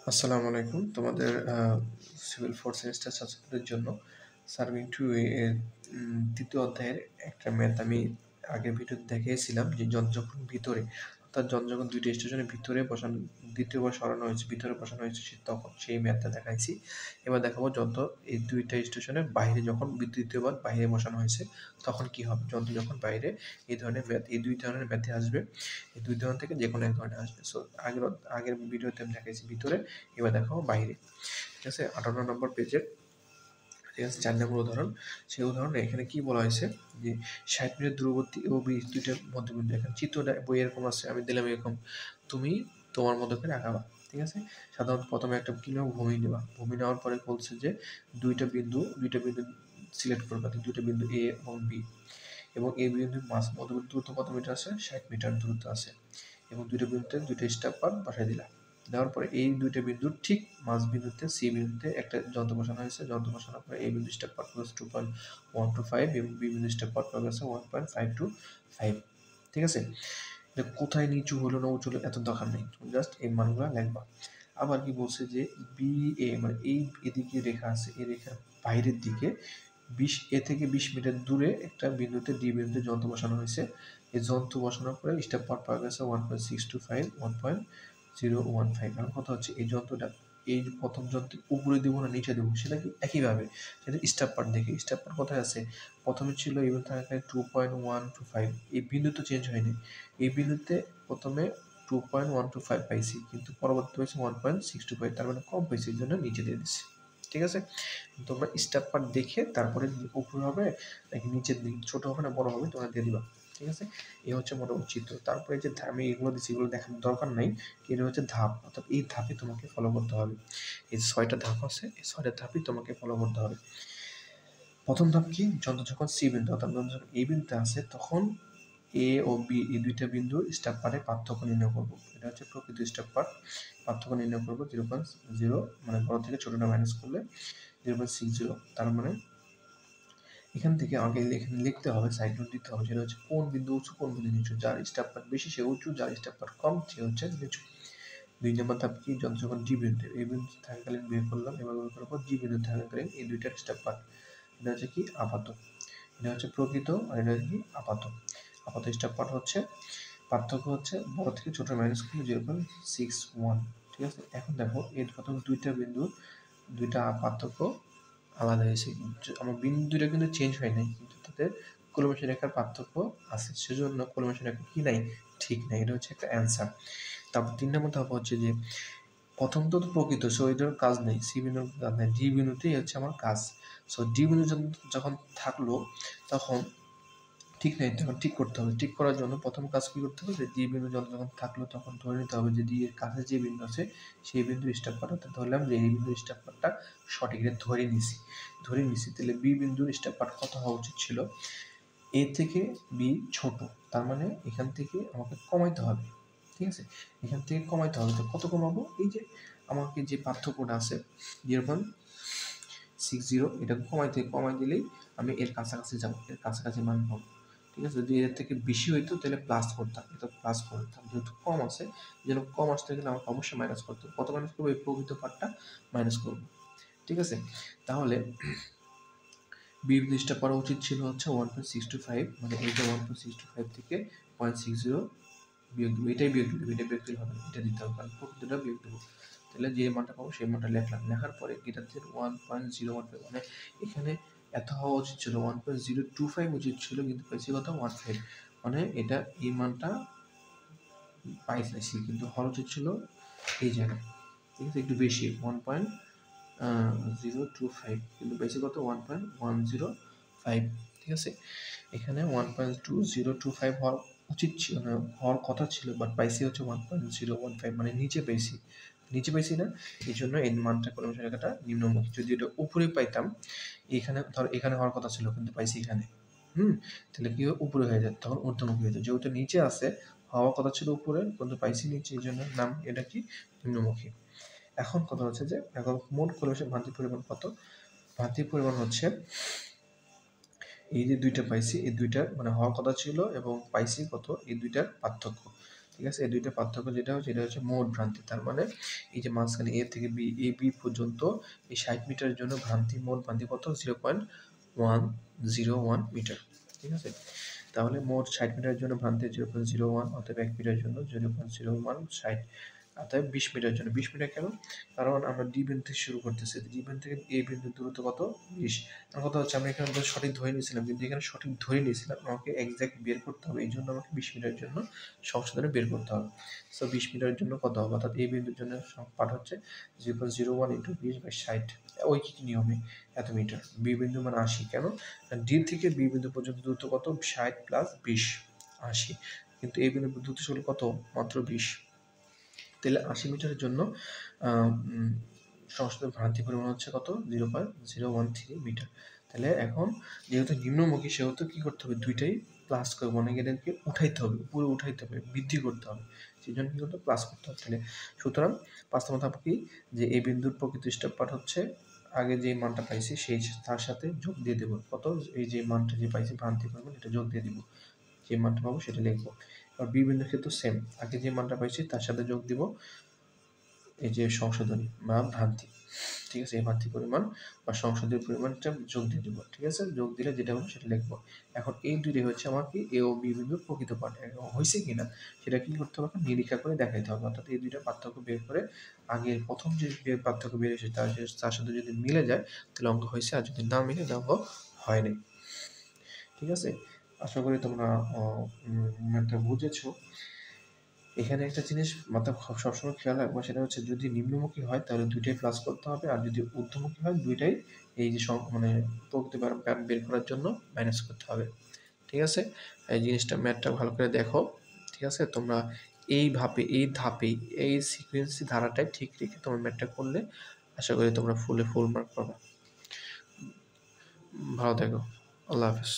আসসালামু আলাইকুম। তোমাদের সিভিল 4 সেমিস্টার ছাত্রছাত্রীদের জন্য সার্ভিং টু এর ৩য় অধ্যায়ের একটা ম্যাথ আমি আগের ভিডিওতে দেখিয়েছিলাম যে যখন ভিতরে অর্থাৎ যখন ২ টা স্টেশনের ভিতরে বসানো দ্বিতীয়বার সরানো হয়েছে, ভিতরে বসানো হয়েছে তখন সেই ম্যাথটা দেখাইছি। এবার দেখাবো এই ২ টা স্টেশনের বাইরে যখন দ্বিতীয়বার বাইরে বসানো হয়েছে তখন কি হবে? যখন বাইরে এই ধরনের ম্যাথ এই ২ ধরনের ম্যাথই আসবে। এই ২ ধরন থেকে যেকোনো এক ধরনের আসবে। সো আগের ভিডিওতে আমি দেখাইছি ভিতরে, এবার দেখাবো বাইরে। ঠিক আছে? ৫৮ নম্বর পেজের, ঠিক আছে, ৪ নম্বর উদাহরণ। সেই উদাহরণে এখানে কি বলা হয়েছে যে ৬০ মিটার দূরবর্তী ও ২ টা মধ্যবিন্দু। এখানে চিত্রটা বই এরকম আছে, আমি দিলাম এরকম, তুমি তোমার মতো করে আঁকাবা। ঠিক আছে? সাধারণত প্রথমে একটা কি নেব, ভূমি নেবা। ভূমি নেওয়ার পরে বলছে যে ২ টা বিন্দু সিলেক্ট করবা। ২ টা বিন্দু A এবং B, এবং এই বিন্দুর মধ্যবিন্দুর দূরত্ব কত মিটার আছে? ৬০ মিটার দূরত্ব আছে। এবং ২ টা বিন্দুতে ২ টা স্টেপ পার বসায় দিলা। দেওয়ার পরে এই ২ টা বিন্দুর ঠিক মাঝ বিন্দুতে সি বিন্দুতে একটা যন্ত্র বসানো হয়েছে। যন্ত্র বসানোর পরে এই বিন্দু স্টেপ পার প্লাস 2.125 এবং বি বিন্দু স্টেপ পার পাওয়া গেছে 1.525। ঠিক আছে? এটা কোথায় নিচু হলো না উঁচু হলো এত দরকার নেই, তুমি জাস্ট এই মানগুলো লিখবা। আবার কি বলছে যে বি এ মানে এদিকে রেখা আছে, এই রেখার বাইরের দিকে ২০ এ থেকে ২০ মিটার দূরে একটা বিন্দুতে ডি বিন্দুতে যন্ত্র বসানো হয়েছে। এই যন্ত্র বসানোর পরে স্টেপ পার পাওয়া গেছে 1.625 1.015। এখন কথা হচ্ছে এই যন্ত্রটা এই প্রথম যন্ত্রের উপরে দেবো না নিচে দেবো, সেটা কি একইভাবে সেটা স্টেপ পার দেখে। স্টেপ পার কোথায় আছে? প্রথমে ছিল এই থাকায় 2.125, এই বিন্দু তো চেঞ্জ হয়নি। এই বিন্দুতে প্রথমে 2.125 পাইছি, কিন্তু পরবর্তী পাইছি 1.625, তার মানে কম পাইছি, এই জন্য নিচে দিয়ে দিচ্ছি। ঠিক আছে? তোমরা স্টেপ পার দেখে তারপরে উপরে হবে নাকি নিচের দিক ছোট হবে না বড় হবে তোমরা দিয়ে দিবা। ঠিক আছে? এই হচ্ছে মোটামুটি চিত্র। তারপরে যে আমি এগুলো দিচ্ছি এগুলো দেখানোর দরকার নাই। এটা হচ্ছে ধাপ, অর্থাৎ এই ধাপে তোমাকে ফলো করতে হবে। এই ৬টা ধাপ আছে, এই ৬টা ধাপই তোমাকে ফলো করতে হবে। প্রথম ধাপ কি? যন্ত্র যখন সি বিন্দু অর্থাৎ যন্ত্র যখন এই বিন্দুতে আছে তখন এ ও বি এই ২ টা বিন্দুর স্টেপ পারের পার্থক্য নির্ণয় করব। এটা হচ্ছে প্রকৃত স্টেপ পার। পার্থক্য নির্ণয় করব 0.0, মানে বড় থেকে ছোটটা মাইনাস করলে 0.60। তার মানে এখান থেকে আমাকে এখানে লিখতে হবে, সাইড নোট দিতে হবে, সেটা হচ্ছে কোন বিন্দু উঁচু কোন বিন্দু নিচু। যার স্টেপ পার বেশি সে উঁচু, যার স্টেপ পার কম সে হচ্ছে নিচু। ২ নম্বর ধাপ কি? যন্ত্র যখন ডি বিন্দু, এই বিন্দু থাকাকালীন বের করলাম, এবার বের করার পর ডি বিন্দু থাকাকালীন এই ২টার স্টেপ পার। এটা হচ্ছে কি? আপাত। এটা হচ্ছে প্রকৃত আর এটা হচ্ছে কি? আপাত। আপাত স্টেপ পার হচ্ছে পার্থক্য হচ্ছে বড় থেকে ছোট মাইনাস করলে 0.61। ঠিক আছে? এখন দেখো এর প্রথম ২টা বিন্দু ২টা পার্থক্য আলাদা হয়েছে। আমার বিন্দু ২টা কিন্তু চেঞ্জ হয় নাই, কিন্তু তাদের কলমেশন রেখার পার্থক্য আছে, সেজন্য কলমেশন রেখা কি নাই? ঠিক নাই। এটা হচ্ছে একটা অ্যান্সার। তারপর ৩ নম্বর ধাপ হচ্ছে যে প্রথম তো প্রকৃত, সো এটার কাজ নেই, সি বিন্দুর কাজ নেই, ডি বিন্দুতেই হচ্ছে আমার কাজ। সো ডি বিন্দু যখন থাকলো তখন ঠিক নাই, তখন ঠিক করতে হবে। ঠিক করার জন্য প্রথম কাজ কি করতে হবে? যে ডি বিন্দু যখন থাকলো তখন ধরে নিতে হবে যে ডি এর কাছে যে বিন্দু আছে সেই বিন্দুর স্টেপ পার, অর্থাৎ ধরলাম যে এই বিন্দুর স্টেপ পারটা সঠিক, এটা ধরে নিছি। তাহলে বি বিন্দুর স্টেপ পার কত হওয়া উচিত ছিল? এ থেকে বি ছোট, তার মানে এখান থেকে আমাকে কমাইতে হবে। ঠিক আছে? এখান থেকে কমাইতে হবে, তো কত কমাবো? এই যে আমাকে যে পার্থক্যটা আছে 0.60, এটা কমাই দিলেই আমি এর কাছাকাছি যাবো, এর কাছাকাছি মান পাবো। ঠিক আছে? যদি এর থেকে বেশি হইতো তাহলে প্লাস করতাম, এটা প্লাস করতাম। যেহেতু কম আছে, যেন কম আসতে গেলে আমাকে অবশ্যই মাইনাস করতে হবে। কত মাইনাস করবো? এই প্রকৃত পার্টটা মাইনাস করবো। ঠিক আছে? তাহলে বি জিনিসটা করা উচিত ছিল হচ্ছে 1.625, মানে এইটা 1.625 থেকে 0.60 বিয়োগ দেবো। এটাই বিয়োগ দেবো, এটা বিয়োগ দিলে হবে না, এটা দিতে হবে, কারণ প্রকৃতটা বিয়োগ দেবো। তাহলে যে মানটা পাবো সেই মানটা লিখলাম। লেখার পরে এটাতে 1.015, মানে এখানে এত হওয়া উচিত ছিল 1.025 উচিত ছিল, কিন্তু পাইছি কত? 15। মানে এটা এই মানটা পাইছি, কিন্তু হওয়া উচিত ছিল এই জায়গায়। ঠিক আছে? একটু বেশি 1.025, কিন্তু বেশি কত? 1.105। ঠিক আছে? এখানে 1.2025 হওয়ার উচিত ছিল, হওয়ার কথা ছিল, বাট পাইছি হচ্ছে 1.015, মানে নিচে পাইছি না, এই জন্য এই মানটা কলমের রেখাটা নিম্নমুখী। যদি এটা উপরে পাইতাম, এখানে ধর এখানে হওয়ার কথা ছিল কিন্তু পাইছি এখানে, তাহলে কি উপরে হয়ে যায়, তখন ঊর্ধ্বমুখী হয়ে যায়। যেহেতু নিচে আছে, হওয়ার কথা ছিল উপরে কিন্তু পাইছি নিচে, এই জন্য নাম এটা কি? নিম্নমুখী। এখন কথা হচ্ছে যে এখন মোট কলমের ভ্রান্তির পরিমাণ কত? ভ্রান্তির পরিমাণ হচ্ছে এই যে ২টা পাইছি, এই ২টার মানে হওয়ার কথা ছিল এবং পাইছি কত, এই ২টার পার্থক্য। ঠিক আছে? এই দুইটা পার্থক্য যেটা হচ্ছে এটা হচ্ছে মোট ভ্রান্তি। তার মানে এই যে মাঝখানে এ থেকে বি, এ বি পর্যন্ত এই 60 মিটারের জন্য মোট ভ্রান্তি কত? 0.101 মিটার। ঠিক আছে? তাহলে মোট 60 মিটারের জন্য ভ্রান্তি 0.01, অতএব 1 মিটারের জন্য 0.01 60, অতএব 20 মিটারের জন্য 20 মিটার কেন? কারণ আমরা ডি বিন্দু থেকে শুরু করতেছি। ডি বিন্দু থেকে এ বিন্দুর দূরত্ব কত? 20। আমার কথা হচ্ছে আমরা এখানে সঠিক ধরে নিয়েছিলাম, কিন্তু এখানে সঠিক ধরে নিয়েছিলাম, আমাকে এক্সাক্ট বের করতে হবে। এই জন্য আমাকে 20 মিটারের জন্য সংশোধনে বের করতে হবে। সো 20 মিটারের জন্য কত হবে? অর্থাৎ এ বিন্দুর জন্য পাঠ হচ্ছে 0.01 ইন্টু 20/60 ঐকিক নিয়মে এত মিটার। বি বিন্দু মানে 80। কেন? ডি থেকে বি বিন্দু পর্যন্ত দূরত্ব কত? 60 প্লাস 20, 80। কিন্তু এই বিন্দু দূরত্ব ছিল কত? মাত্র 20। তাহলে 80 মিটারের জন্য সংশোধনের ভ্রান্তি পরিমাণ হচ্ছে কত? 0.013 মিটার। তাহলে এখন যেহেতু নিম্নমুখী সেহেতু কি করতে হবে? দুইটাই প্লাস করবো, মানে এদেরকে উঠাইতে হবে, উপরে উঠাইতে হবে, বৃদ্ধি করতে হবে। সেই জন্য কি করতে হবে? প্লাস করতে হবে। তাহলে সুতরাং বাস্তব ধাপ কি? যে এই বিন্দুর প্রকৃত স্টেপ পাঠ হচ্ছে আগে যে মানটা পাইছি সেই তার সাথে যোগ দিয়ে দেবো। কত? এই যে মানটা যে পাইছি ভ্রান্তি পরিমাণ, এটা যোগ দিয়ে দিব। যে মানটা পাবো সেটা লিখবো। আর বি বিন্দুর ক্ষেত্রে সেম, আগে যে মানটা পাইছি তার সাথে যোগ দিব এই যে সংশোধনী বা ভ্রান্তি। ঠিক আছে? এই ভ্রান্তি পরিমাণ বা সংশোধনীর পরিমাণটা যোগ দিয়ে দেবো। ঠিক আছে? যোগ দিলে যেটা হবে সেটা লিখবো। এখন এই দুইটাই হচ্ছে আমার কি এ ও বি বিন্দুর প্রকৃত পাঠ। হয়েছে কিনা সেটা কি করতে হবে? নিরীক্ষা করে দেখাইতে হবে। অর্থাৎ এই দুইটা পার্থক্য বের করে আগে প্রথম যে পার্থক্য বের হয়েছে তার সাথে যদি মিলে যায় তাহলে অঙ্ক হয়েছে, আর যদি না মিলে তাহলে অঙ্ক হয়নি। ঠিক আছে? আশা করি তোমরা ম্যাথটা বুঝেছো। এখানে একটা জিনিস মাথায় সবসময় খেয়াল রাখবো, সেটা হচ্ছে যদি নিম্নমুখী হয় তাহলে দুইটাই প্লাস করতে হবে, আর যদি ঊর্ধ্বমুখী হয় দুইটাই এই যে মানে প্রকৃত মান বের করার জন্য মাইনাস করতে হবে। ঠিক আছে? এই জিনিসটা ম্যাথটা ভালো করে দেখো। ঠিক আছে? তোমরা এইভাবে এই ধাপে এই সিকোয়েন্সি ধারাটাই ঠিক রেখে তোমরা ম্যাথটা করলে আশা করি তোমরা ফুল মার্ক পাবে। ভালো থেকো। আল্লাহ হাফেজ।